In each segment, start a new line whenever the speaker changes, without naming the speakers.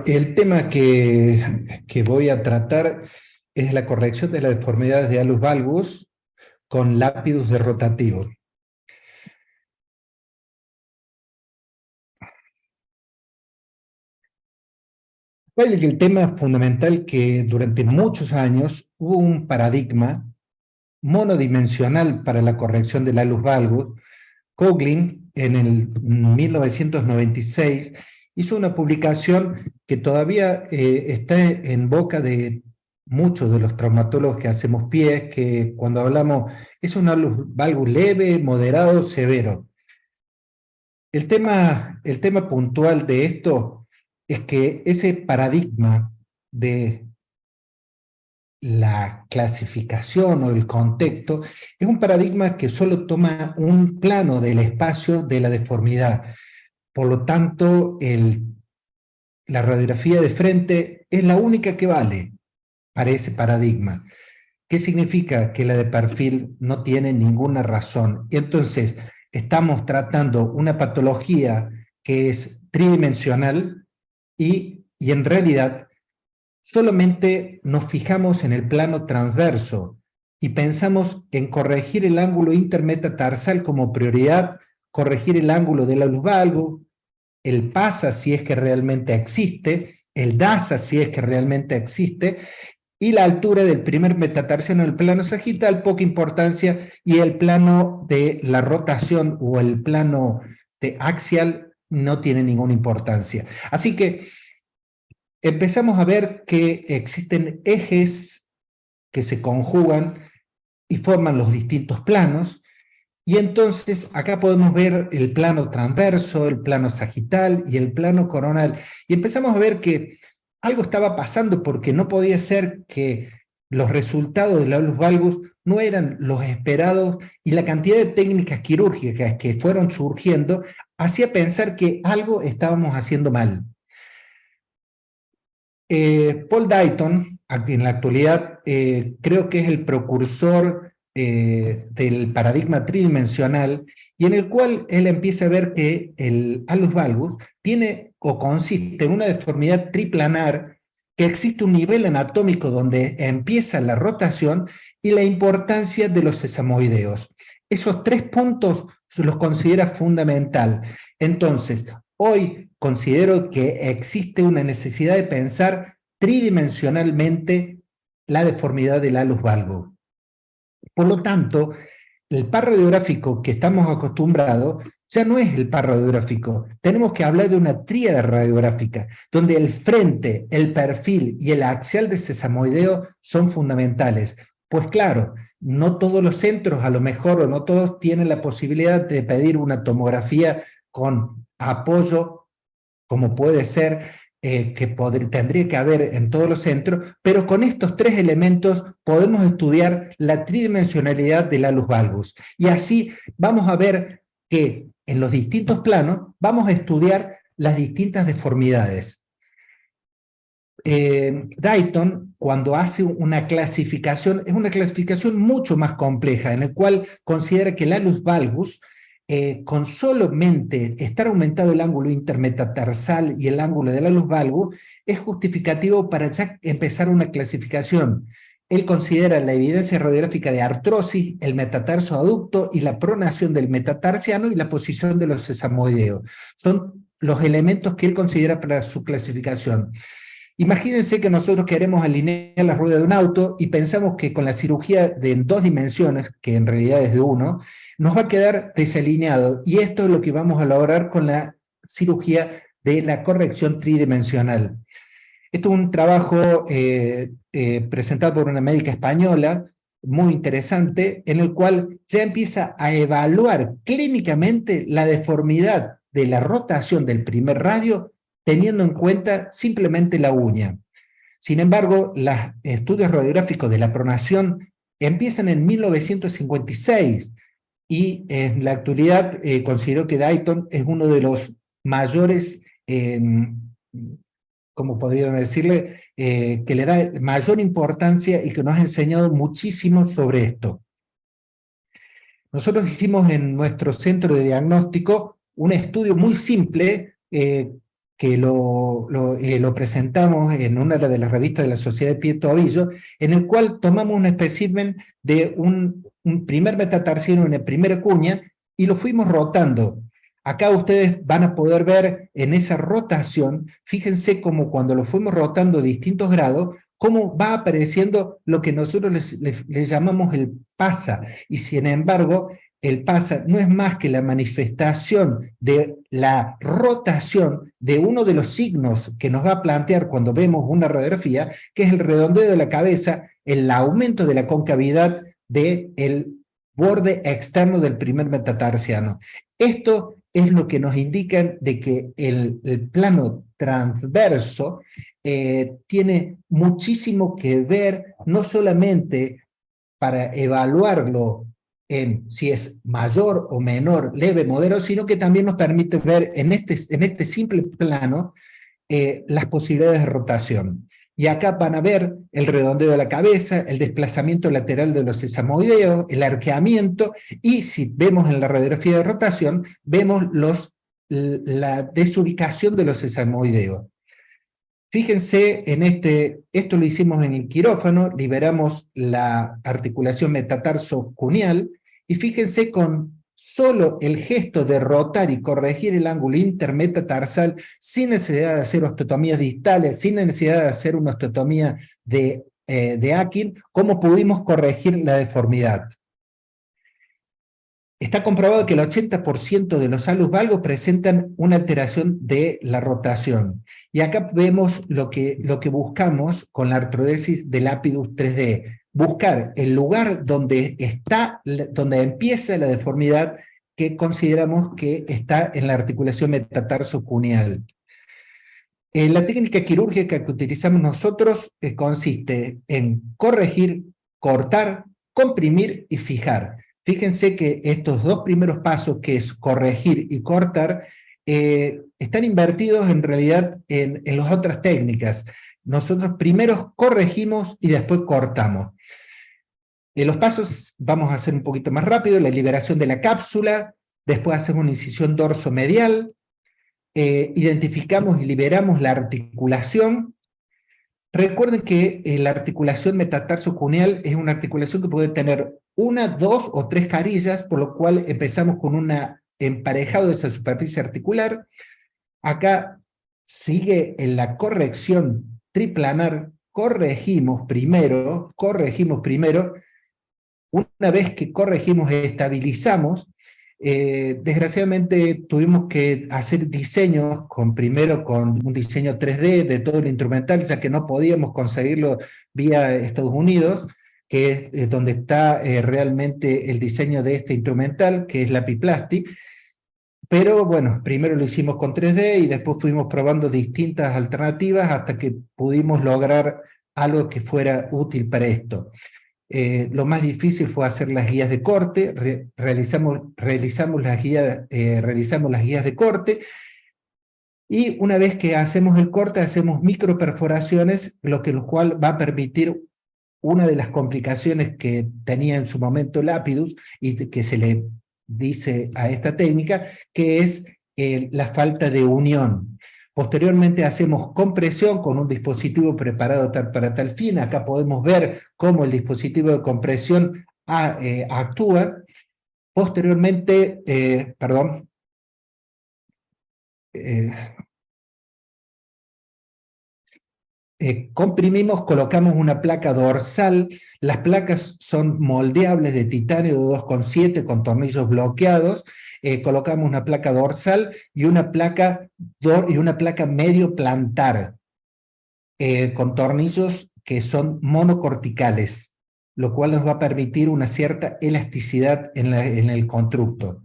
El tema que voy a tratar es la corrección de las deformidades de alus valgus con lápidus de rotativo. El tema fundamental que durante muchos años hubo un paradigma monodimensional para la corrección del alus valgus. Coughlin, en el 1996, hizo una publicación que todavía está en boca de muchos de los traumatólogos que hacemos pies, que cuando hablamos es un alus valgus leve, moderado, severo. El tema puntual de esto es que ese paradigma de la clasificación o el contexto es un paradigma que solo toma un plano del espacio de la deformidad. Por lo tanto, la radiografía de frente es la única que vale para ese paradigma. ¿Qué significa? Que la de perfil no tiene ninguna razón. Y entonces, estamos tratando una patología que es tridimensional y en realidad solamente nos fijamos en el plano transverso y pensamos en corregir el ángulo intermetatarsal como prioridad, corregir el ángulo del alus valgus, el PASA si es que realmente existe, el DASA si es que realmente existe, y la altura del primer metatarsiano en el plano sagital, poca importancia, y el plano de la rotación o el plano de axial no tiene ninguna importancia. Así que empezamos a ver que existen ejes que se conjugan y forman los distintos planos, y entonces acá podemos ver el plano transverso, el plano sagital y el plano coronal, y empezamos a ver que algo estaba pasando porque no podía ser que los resultados del alus valgus no eran los esperados, y la cantidad de técnicas quirúrgicas que fueron surgiendo hacía pensar que algo estábamos haciendo mal. Paul Dayton, en la actualidad, creo que es el precursor del paradigma tridimensional, y en el cual él empieza a ver que el alus valgus tiene o consiste en una deformidad triplanar, que existe un nivel anatómico donde empieza la rotación y la importancia de los sesamoideos. Esos tres puntos se los considera fundamental. Entonces, hoy considero que existe una necesidad de pensar tridimensionalmente la deformidad del alus valgus. Por lo tanto, el par radiográfico que estamos acostumbrados ya no es el par radiográfico. Tenemos que hablar de una tríada radiográfica, donde el frente, el perfil y el axial de sesamoideo son fundamentales. Pues claro, no todos los centros, a lo mejor, o no todos tienen la posibilidad de pedir una tomografía con apoyo, como puede ser tendría que haber en todos los centros, pero con estos tres elementos podemos estudiar la tridimensionalidad del alus valgus. Y así vamos a ver que en los distintos planos vamos a estudiar las distintas deformidades. Dayton, cuando hace una clasificación, es una clasificación mucho más compleja, en la cual considera que el alus valgus, con solamente estar aumentado el ángulo intermetatarsal y el ángulo del alus valgus, es justificativo para ya empezar una clasificación. Él considera la evidencia radiográfica de artrosis, el metatarso aducto y la pronación del metatarsiano y la posición de los sesamoideos. Son los elementos que él considera para su clasificación. Imagínense que nosotros queremos alinear las ruedas de un auto y pensamos que con la cirugía de dos dimensiones, que en realidad es de uno, nos va a quedar desalineado, y esto es lo que vamos a lograr con la cirugía de la corrección tridimensional. Esto es un trabajo presentado por una médica española, muy interesante, en el cual ya empieza a evaluar clínicamente la deformidad de la rotación del primer radio, teniendo en cuenta simplemente la uña. Sin embargo, los estudios radiográficos de la pronación empiezan en 1956, y en la actualidad considero que Dayton es uno de los mayores, como podríamos decirle, que le da mayor importancia y que nos ha enseñado muchísimo sobre esto. Nosotros hicimos en nuestro centro de diagnóstico un estudio muy simple, que lo presentamos en una de las revistas de la Sociedad de Pie y Tobillo, en el cual tomamos un espécimen de un primer metatarsiano, una primera cuña, y lo fuimos rotando. Acá ustedes van a poder ver en esa rotación, fíjense cómo cuando lo fuimos rotando a distintos grados, cómo va apareciendo lo que nosotros le llamamos el PASA, y sin embargo, el PASA no es más que la manifestación de la rotación de uno de los signos que nos va a plantear cuando vemos una radiografía, que es el redondeo de la cabeza, el aumento de la concavidad del borde externo del primer metatarsiano. Esto es lo que nos indica de que el plano transverso tiene muchísimo que ver, no solamente para evaluarlo en si es mayor o menor, leve, moderado, sino que también nos permite ver en este simple plano las posibilidades de rotación. Y acá van a ver el redondeo de la cabeza, el desplazamiento lateral de los sesamoideos, el arqueamiento, y si vemos en la radiografía de rotación, vemos la desubicación de los sesamoideos. Fíjense en esto lo hicimos en el quirófano, liberamos la articulación metatarso-cuneal, y fíjense con solo el gesto de rotar y corregir el ángulo intermetatarsal, sin necesidad de hacer osteotomías distales, sin necesidad de hacer una osteotomía de Akin, cómo pudimos corregir la deformidad. Está comprobado que el 80% de los alus valgos presentan una alteración de la rotación. Y acá vemos lo que buscamos con la artrodesis del Lapidus 3D. Buscar el lugar donde empieza la deformidad que consideramos que está en la articulación metatarso-cuneal. La técnica quirúrgica que utilizamos nosotros consiste en corregir, cortar, comprimir y fijar. Fíjense que estos dos primeros pasos, que es corregir y cortar, están invertidos en realidad en las otras técnicas. Nosotros primero corregimos y después cortamos. Los pasos vamos a hacer un poquito más rápido: la liberación de la cápsula, después hacemos una incisión dorso-medial, identificamos y liberamos la articulación. Recuerden que la articulación metatarso-cuneal es una articulación que puede tener una, dos o tres carillas, por lo cual empezamos con un emparejado de esa superficie articular. Acá sigue en la corrección triplanar, corregimos primero. Una vez que corregimos, estabilizamos. Desgraciadamente tuvimos que hacer diseños primero con un diseño 3D de todo el instrumental, ya que no podíamos conseguirlo vía Estados Unidos, que es donde está realmente el diseño de este instrumental, que es Lapiplasty. Pero bueno, primero lo hicimos con 3D y después fuimos probando distintas alternativas hasta que pudimos lograr algo que fuera útil para esto. Lo más difícil fue hacer las guías de corte. Realizamos las guías de corte, y una vez que hacemos el corte, hacemos microperforaciones, lo cual va a permitir una de las complicaciones que tenía en su momento Lapidus, y que se le dice a esta técnica, que es la falta de unión. Posteriormente hacemos compresión con un dispositivo preparado para tal fin. Acá podemos ver cómo el dispositivo de compresión actúa. Posteriormente, comprimimos, colocamos una placa dorsal. Las placas son moldeables de titanio de 2,7 con tornillos bloqueados. Colocamos una placa dorsal y una placa medio plantar con tornillos que son monocorticales, lo cual nos va a permitir una cierta elasticidad en el constructo.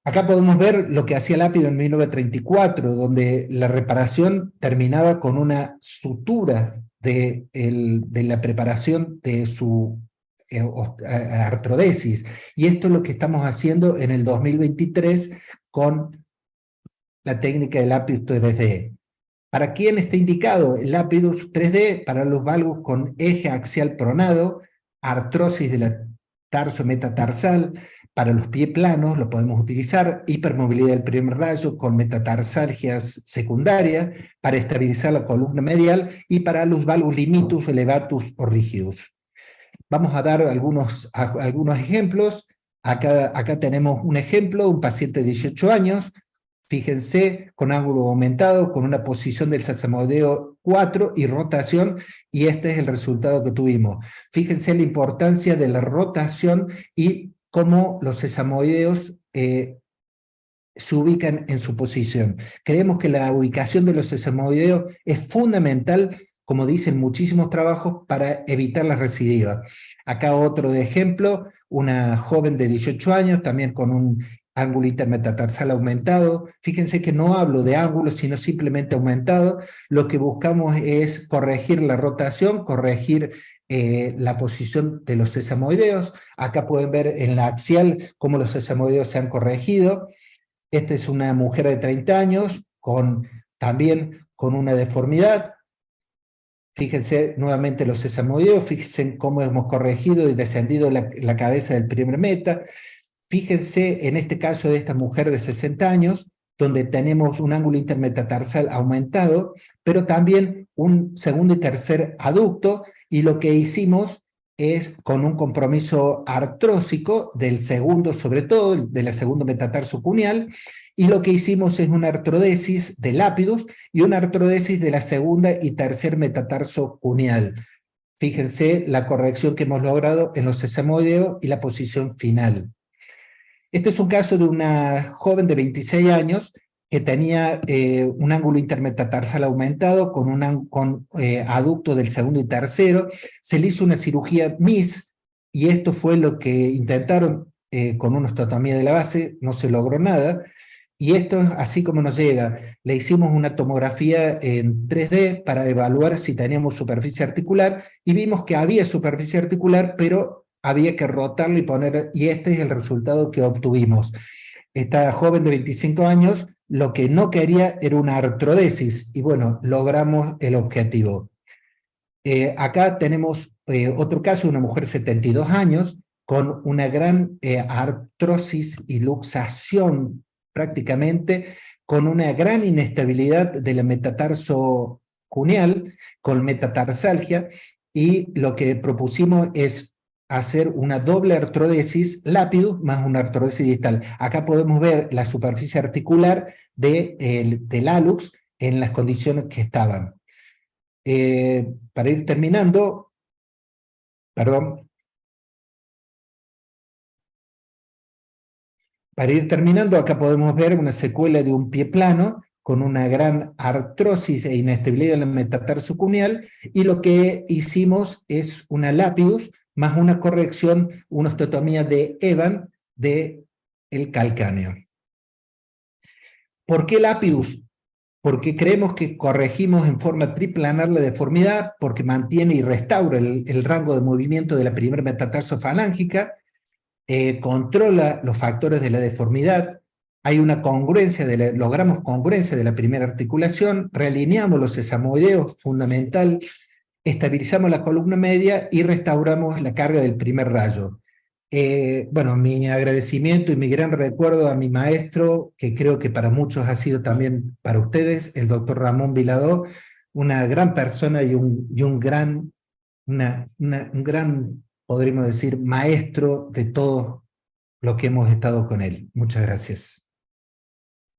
Acá podemos ver lo que hacía Lápido en 1934, donde la reparación terminaba con una sutura de la preparación de su artrodesis. Y esto es lo que estamos haciendo en el 2023 con la técnica del Lapidus 3D. ¿Para quién está indicado el Lapidus 3D? Para los valgos con eje axial pronado, artrosis de la tarso metatarsal, para los pies planos lo podemos utilizar, hipermovilidad del primer rayo con metatarsalgias secundarias, para estabilizar la columna medial y para los valgus limitus, elevatus o rígidos. Vamos a dar algunos ejemplos. Acá tenemos un ejemplo, un paciente de 18 años, fíjense, con ángulo aumentado, con una posición del sesamoideo 4 y rotación, y este es el resultado que tuvimos. Fíjense la importancia de la rotación y cómo los sesamoideos se ubican en su posición. Creemos que la ubicación de los sesamoideos es fundamental, como dicen muchísimos trabajos, para evitar la recidiva. Acá otro de ejemplo, una joven de 18 años, también con un ángulo intermetatarsal aumentado. Fíjense que no hablo de ángulo, sino simplemente aumentado. Lo que buscamos es corregir la rotación, corregir la posición de los sesamoideos. Acá pueden ver en la axial cómo los sesamoideos se han corregido. Esta es una mujer de 30 años, también con una deformidad. Fíjense nuevamente los sesamoideos, fíjense cómo hemos corregido y descendido la cabeza del primer meta. Fíjense en este caso de esta mujer de 60 años, donde tenemos un ángulo intermetatarsal aumentado, pero también un segundo y tercer aducto, y lo que hicimos es con un compromiso artrósico del segundo, sobre todo, de la segunda metatarso cuneal, y lo que hicimos es una artrodesis del lápidus y una artrodesis de la segunda y tercer metatarso cuneal. Fíjense la corrección que hemos logrado en los sesamoideos y la posición final. Este es un caso de una joven de 26 años que tenía un ángulo intermetatarsal aumentado con aducto del segundo y tercero. Se le hizo una cirugía MIS y esto fue lo que intentaron con una osteotomía de la base, no se logró nada. Y esto es así como nos llega. Le hicimos una tomografía en 3D para evaluar si teníamos superficie articular y vimos que había superficie articular, pero había que rotarlo y este es el resultado que obtuvimos. Esta joven de 25 años lo que no quería era una artrodesis, y bueno, logramos el objetivo. Acá tenemos otro caso, una mujer de 72 años, con una gran artrosis y luxación prácticamente, con una gran inestabilidad de la metatarso cuneal, con metatarsalgia, y lo que propusimos es hacer una doble artrodesis lápidus más una artrodesis distal. Acá podemos ver la superficie articular del hallux en las condiciones que estaban. Para ir terminando, perdón, para ir terminando, acá podemos ver una secuela de un pie plano con una gran artrosis e inestabilidad en la metatarso cuneal, y lo que hicimos es una lapidus más una corrección, una osteotomía de Evan del calcáneo. ¿Por qué lapidus? Porque creemos que corregimos en forma triplanar la deformidad, porque mantiene y restaura el rango de movimiento de la primera metatarso falángica, controla los factores de la deformidad, hay una congruencia, logramos congruencia de la primera articulación, realineamos los sesamoideos, fundamental, estabilizamos la columna media y restauramos la carga del primer rayo. Bueno, mi agradecimiento y mi gran recuerdo a mi maestro, que creo que para muchos ha sido también para ustedes, el doctor Ramón Viladó, una gran persona y un gran, podríamos decir, maestro de todo lo que hemos estado con él. Muchas gracias.